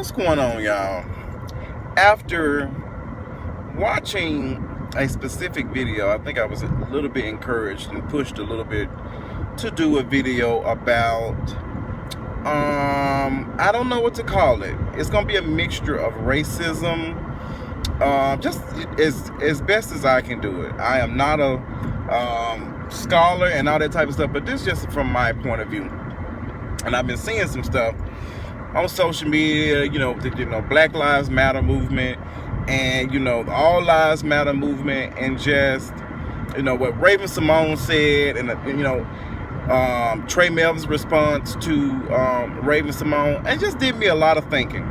What's going on, y'all? After watching a specific video, I think I was a little bit encouraged and pushed a little bit to do a video about I don't know what to call it. It's gonna be a mixture of racism, just as best as I can do it. I am not a scholar and all that type of stuff, but this is just from my point of view. And I've been seeing some stuff on social media, the Black Lives Matter movement, and the All Lives Matter movement, and just what Raven Simone said, and Trey Melvin's response to Raven Simone, it just did me a lot of thinking,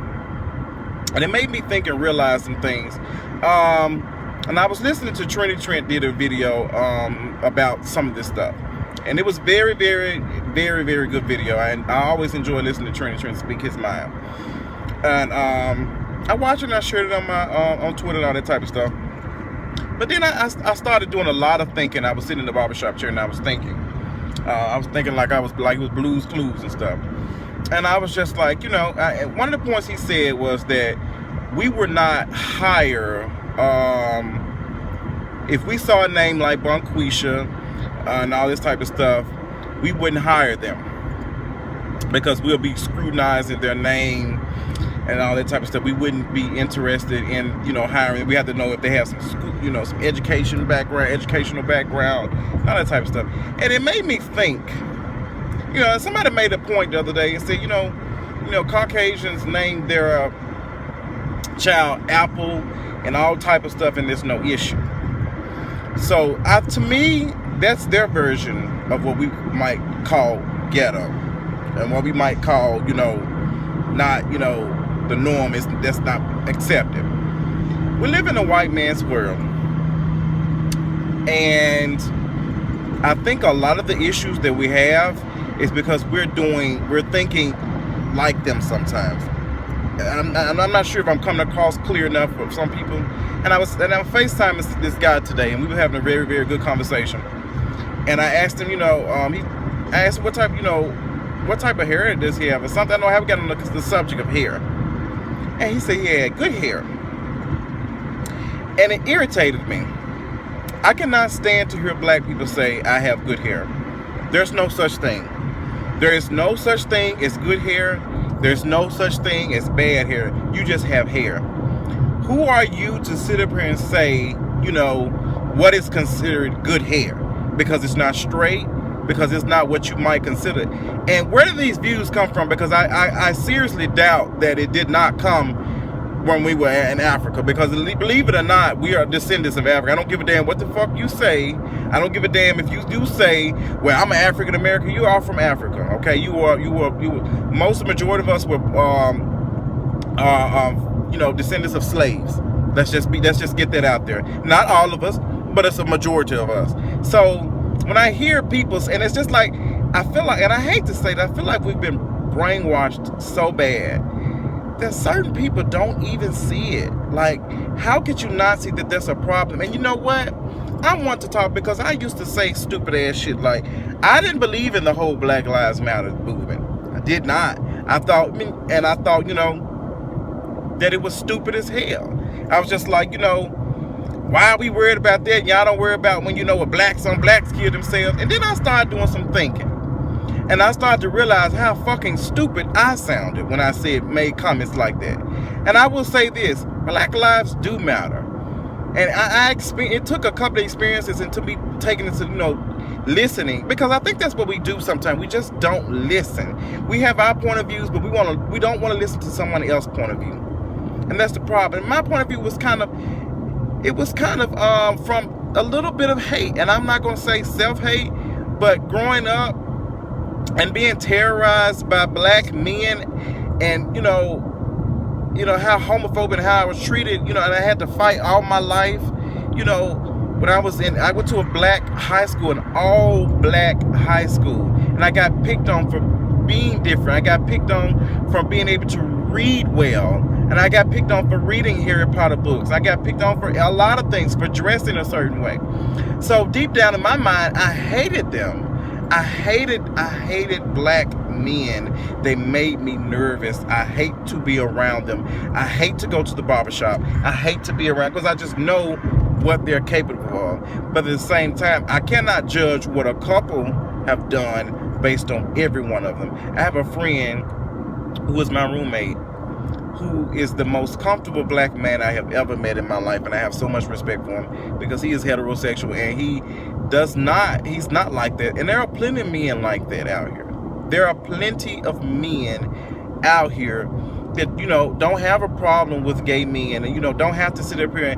and it made me think and realize some things. And I was listening to Trini Trent did a video about some of this stuff. And it was very, very, very, very good video. And I always enjoy listening to Trini Trent speak his mind. And I watched it and I shared it on my on Twitter and all that type of stuff. But then I started doing a lot of thinking. I was sitting in the barbershop chair and I was thinking. Like it was Blue's Clues and stuff. And I was just like, one of the points he said was that we were not higher. If we saw a name like Bonquisha and all this type of stuff, we wouldn't hire them because we'll be scrutinizing their name and all that type of stuff. We wouldn't be interested in hiring. We have to know if they have some school, some educational background, all that type of stuff. And it made me think. Somebody made a point the other day and said, Caucasians named their child Apple and all type of stuff, and there's no issue. So to me, that's their version of what we might call ghetto, and what we might call, not, the norm. That's not accepted. We live in a white man's world, and I think a lot of the issues that we have is because we're thinking like them sometimes. And I'm not sure if I'm coming across clear enough for some people. And I'm FaceTiming this guy today, and we were having a very, very good conversation. And I asked him, I asked what type of hair does he have or something. I know I haven't gotten on the subject of hair. And he said he had good hair. And it irritated me. I cannot stand to hear black people say I have good hair. There's no such thing. There is no such thing as good hair. There's no such thing as bad hair. You just have hair. Who are you to sit up here and say, what is considered good hair? Because it's not straight, because it's not what you might consider. And where do these views come from? Because I seriously doubt that it did not come when we were in Africa. Because believe it or not, we are descendants of Africa. I don't give a damn what the fuck you say. I don't give a damn if you do say, well, I'm an African American. You are from Africa, okay? You were. Most of the majority of us were, descendants of slaves. Let's just get that out there. Not all of us, but it's a majority of us. So when I hear people, and it's just like, I feel like, and I hate to say that, I feel like we've been brainwashed so bad that certain people don't even see it. Like, how could you not see that there's a problem? And you know what? I want to talk because I used to say stupid ass shit. Like, I didn't believe in the whole Black Lives Matter movement. I did not. I thought, that it was stupid as hell. I was just like, why are we worried about that? Y'all don't worry about when some blacks kill themselves. And then I started doing some thinking. And I started to realize how fucking stupid I sounded when I made comments like that. And I will say this, black lives do matter. And it took a couple of experiences and to me taking it to, listening. Because I think that's what we do sometimes. We just don't listen. We have our point of views, but we don't want to listen to someone else's point of view. And that's the problem. And my point of view was kind of from a little bit of hate. And I'm not going to say self-hate, but growing up and being terrorized by black men, and how homophobic and how I was treated, and I had to fight all my life. When I went to a black high school, an all black high school, and I got picked on for being different. I got picked on for being able to read well, and I got picked on for reading Harry Potter books. I got picked on for a lot of things, for dressing a certain way. So deep down in my mind, I hated them. I hated black men. They made me nervous. I hate to be around them. I hate to go to the barbershop. I hate to be around because I just know what they're capable of. But at the same time, I cannot judge what a couple have done based on every one of them. I have a friend who is my roommate, who is the most comfortable black man I have ever met in my life, and I have so much respect for him because he is heterosexual and he's not like that. And there are plenty of men like that out here. There are plenty of men out here that, you know, don't have a problem with gay men, and, you know, don't have to sit up here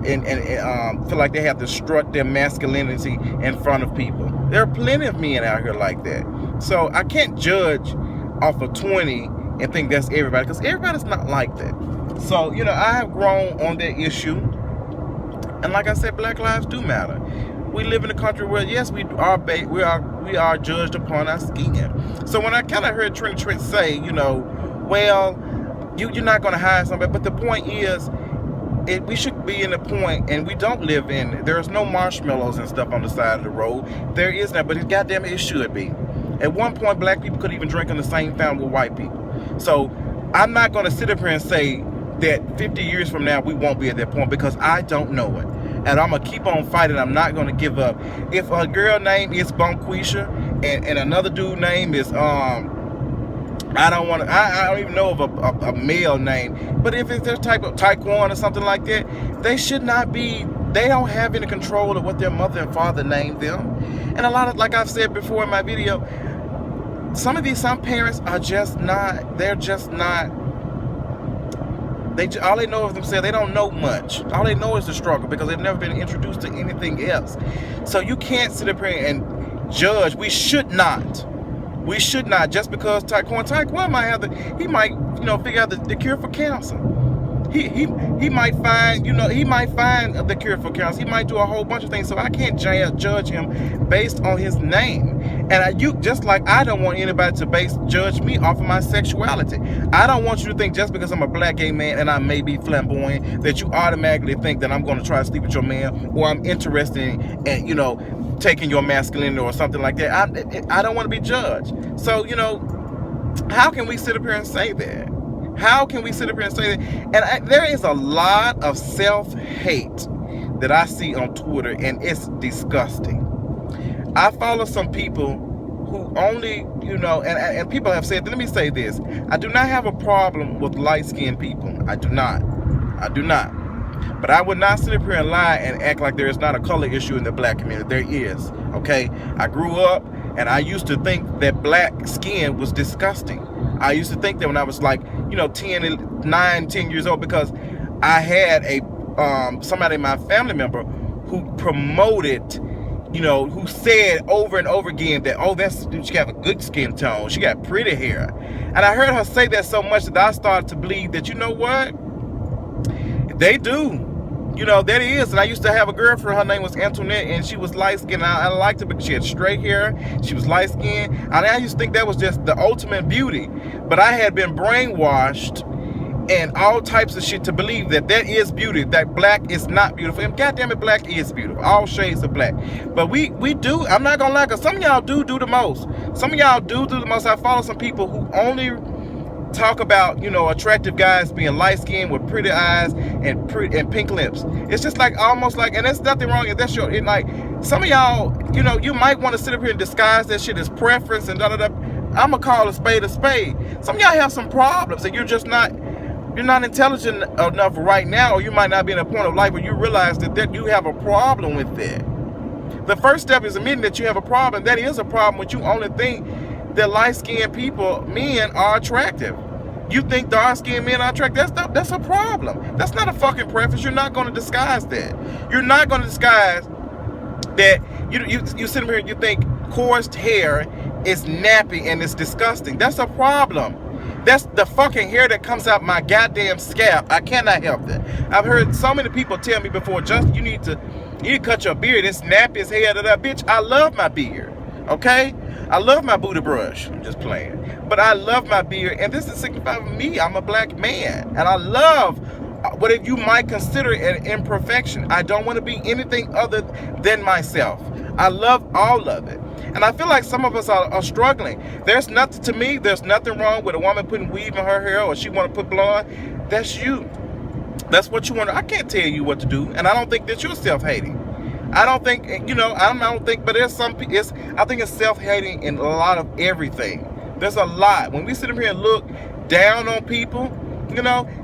and feel like they have to strut their masculinity in front of people. There are plenty of men out here like that. So I can't judge off of 20 and think that's everybody, because everybody's not like that. So, you know, I have grown on that issue, and like I said, Black lives do matter. We live in a country where, yes, we are judged upon our skin. So when I kind of heard Trini Trent say, you know, well, you're not going to hire somebody, but the point is, we should be in a point, and we don't live in, there's no marshmallows and stuff on the side of the road. There is not, but goddamn it should be. At one point, black people could even drink in the same fountain with white people. So I'm not going to sit up here and say that 50 years from now we won't be at that point, because I don't know it. And I'm going to keep on fighting. I'm not going to give up. If a girl name is Bonquisha and another dude name is I don't even know of a male name, but if it's their type of Taekwon or something like that, they should not be, they don't have any control of what their mother and father named them. And a lot of, like I've said before in my video, some parents are just not, they're just not, all they know of themselves, they don't know much. All they know is the struggle, because they've never been introduced to anything else. So you can't sit up here and judge. We should not, just because Taekwon might have he might, you know, figure out the cure for cancer. He might find, you know, the cure for cancer. He might do a whole bunch of things. So I can't judge him based on his name. And just like I don't want anybody to judge me off of my sexuality. I don't want you to think just because I'm a black gay man and I may be flamboyant that you automatically think that I'm going to try to sleep with your man, or I'm interested in, you know, taking your masculinity or something like that. I don't want to be judged. So, you know, how can we sit up here and say that? How can we sit up here and say that? And there is a lot of self-hate that I see on Twitter, and it's disgusting. I follow some people who only, you know, and people have said, let me say this, I do not have a problem with light-skinned people. I do not. But I would not sit up here and lie and act like there is not a color issue in the black community. There is, okay? I grew up and I used to think that black skin was disgusting. I used to think that when I was like, you know, 10 years old, because I had somebody in my family member who promoted, you know, who said over and over again that, oh, she got a good skin tone, she got pretty hair. And I heard her say that so much that I started to believe that, you know what? They do. You know, that is. And I used to have a girlfriend, her name was Antoinette, and she was light-skinned. I liked her because she had straight hair, she was light-skinned, and I used to think that was just the ultimate beauty. But I had been brainwashed and all types of shit to believe that is beauty, that black is not beautiful. And goddamn it, black is beautiful. All shades of black. But we do, I'm not gonna lie, because some of y'all do the most. Some of y'all do the most. I follow some people who only talk about, you know, attractive guys being light-skinned with pretty eyes and pink lips. It's just like, almost like, and there's nothing wrong if that's like, some of y'all, you know, you might want to sit up here and disguise that shit as preference and da-da-da. I'm gonna call a spade a spade. Some of y'all have some problems, and you're not intelligent enough right now, or you might not be in a point of life where you realize that you have a problem with that. The first step is admitting that you have a problem. That is a problem when you only think that light-skinned men are attractive. You think dark-skinned men are attractive? That's a problem. That's not a fucking preference. You're not going to disguise that. You're not going to disguise that you sit here and you think coarse hair is nappy and it's disgusting. That's a problem. That's the fucking hair that comes out my goddamn scalp. I cannot help that. I've heard so many people tell me before, Justin, you need to cut your beard. It's nappy as hell. Bitch, I love my beard. Okay? I love my booty brush. I'm just playing. But I love my beard, and this is signifying for me. I'm a black man, and I love what you might consider an imperfection. I don't want to be anything other than myself. I love all of it. And I feel like some of us are struggling. There's nothing, to me, there's nothing wrong with a woman putting weave in her hair, or she want to put blonde. That's you. That's what you want. I can't tell you what to do, and I don't think that you're self-hating. I don't think, I don't think, but there's some, I think it's self-hating in a lot of everything. There's a lot. When we sit up here and look down on people,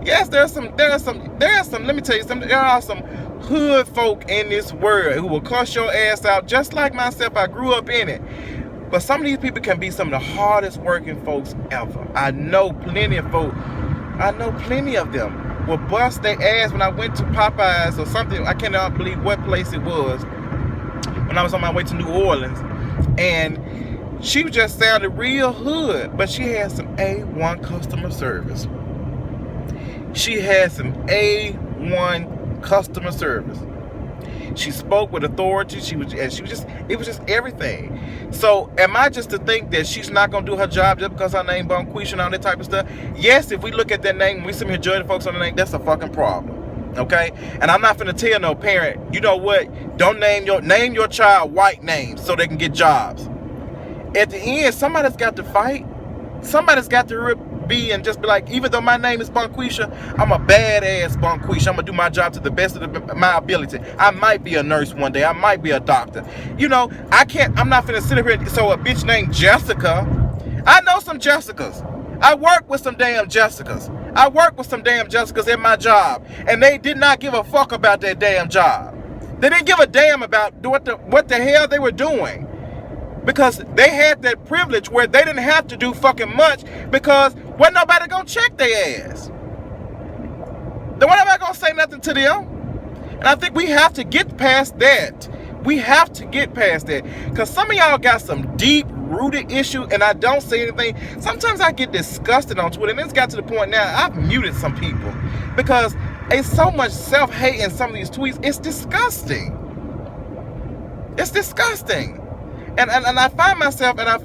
yes, there's some, let me tell you something, there are some hood folk in this world who will cuss your ass out, just like myself. I grew up in it. But some of these people can be some of the hardest working folks ever. I know plenty of them will bust their ass. When I went to Popeyes or something, I cannot believe what place it was, when I was on my way to New Orleans, and she just sounded real hood, but she had some A1 customer service. She had some A1 customer service. She spoke with authority. It was just everything. So am I just to think that she's not gonna do her job just because her name Bonquisha and all that type of stuff? Yes, if we look at that name, we sit here judging folks on the name, that's a fucking problem. Okay? And I'm not finna tell no parent, you know what? Don't name your child white names so they can get jobs. At the end, somebody's got to fight. Somebody's got to be and just be like, even though my name is Bonquisha, I'm a badass Bonquisha. I'm gonna do my job to the best of my ability. I might be a nurse one day. I might be a doctor. I'm not finna sit here. So a bitch named Jessica, I know some Jessicas. I work with some damn Jessicas. I work with some damn Jessicas in my job, and they did not give a fuck about their damn job. They didn't give a damn about what the hell they were doing. Because they had that privilege where they didn't have to do fucking much, because wasn't nobody gonna check their ass. There wasn't nobody gonna say nothing to them. And I think we have to get past that. We have to get past that. Because some of y'all got some deep-rooted issue, and I don't say anything. Sometimes I get disgusted on Twitter, and it's got to the point now I've muted some people. Because it's so much self-hate in some of these tweets. It's disgusting. It's disgusting. And I find myself, and I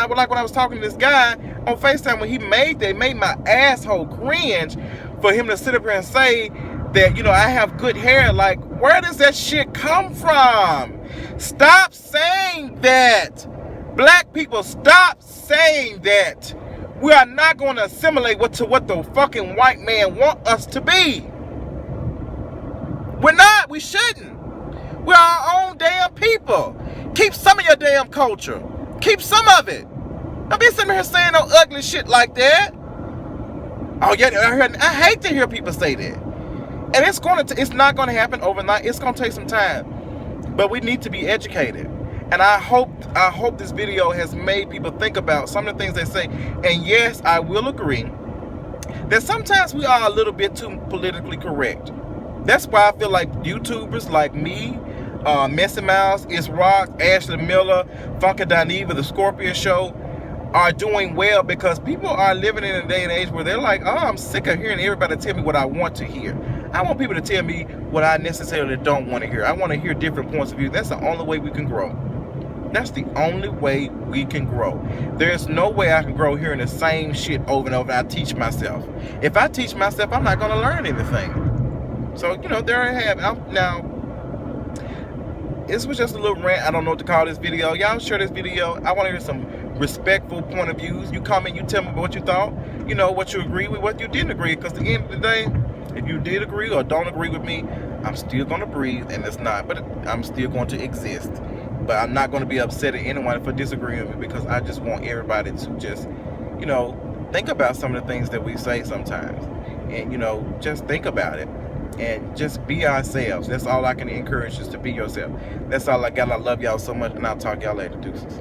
would like when I was talking to this guy on FaceTime when he made my asshole cringe for him to sit up here and say that, I have good hair. Like, where does that shit come from? Stop saying that. Black people, stop saying that. We are not going to assimilate what the fucking white man want us to be. We're not. We shouldn't. We're our own damn people. Keep some of your damn culture. Keep some of it. Don't be sitting here saying no ugly shit like that. Oh yeah, I hate to hear people say that. And it's not gonna happen overnight. It's gonna take some time. But we need to be educated. And I hope this video has made people think about some of the things they say. And yes, I will agree that sometimes we are a little bit too politically correct. That's why I feel like YouTubers like me, Messy Mouse, It's Rock, Ashley Miller, Funky Dineva, The Scorpion Show are doing well, because people are living in a day and age where they're like, oh, I'm sick of hearing everybody tell me what I want to hear. I want people to tell me what I necessarily don't want to hear. I want to hear different points of view. That's the only way we can grow. That's the only way we can grow. There's no way I can grow hearing the same shit over and over. I teach myself. If I teach myself, I'm not going to learn anything. So, there I have. Now, this was just a little rant. I don't know what to call this video. Y'all share this video. I want to hear some respectful point of views. You comment, you tell me what you thought, what you agree with, what you didn't agree. Because at the end of the day, if you did agree or don't agree with me, I'm still going to breathe, and it's not, but I'm still going to exist. But I'm not going to be upset at anyone for disagreeing with me, because I just want everybody to just, think about some of the things that we say sometimes. And, just think about it. And just be ourselves. That's all I can encourage, is to be yourself. That's all I got. I love y'all so much, and I'll talk y'all later. Deuces.